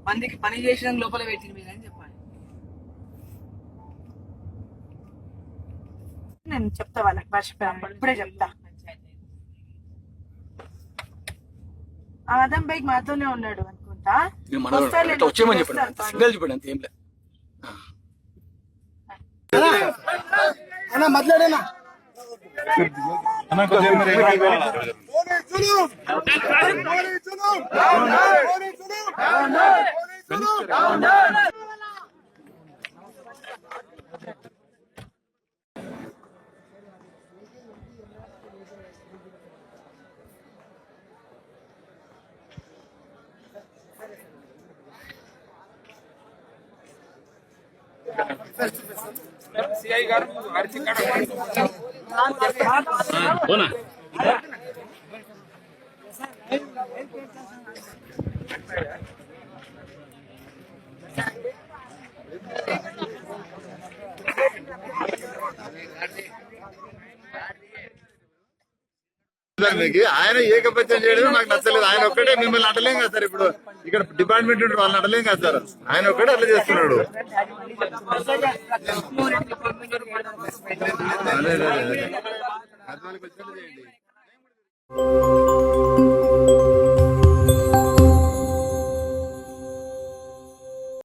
మందికి పని చేసిన లోపల పెట్టింది మీరు అని చెప్పాలి. నేను చెప్తా వాళ్ళకి మర్చిపోయాను, ఇప్పుడే చెప్తా. ఆదం బైక్ మాతోనే ఉన్నాడు అనుకుంటా. వచ్చేమని చెప్పండి, సిగ్నల్ చెప్పండి, అంత ఏం లేదు. మాట్లాడేనా సిఐ గారు ఆయన ఏకపత్యం చేయడం నాకు నచ్చలేదు. ఆయన ఒక్కటే మిమ్మల్ని అడలేం కదా సార్. ఇప్పుడు ఇక్కడ డిపార్ట్మెంట్ ఉంటే వాళ్ళని అడలేం కదా సార్. ఆయన ఒక్కటే అట్లా చేస్తున్నాడు. అదే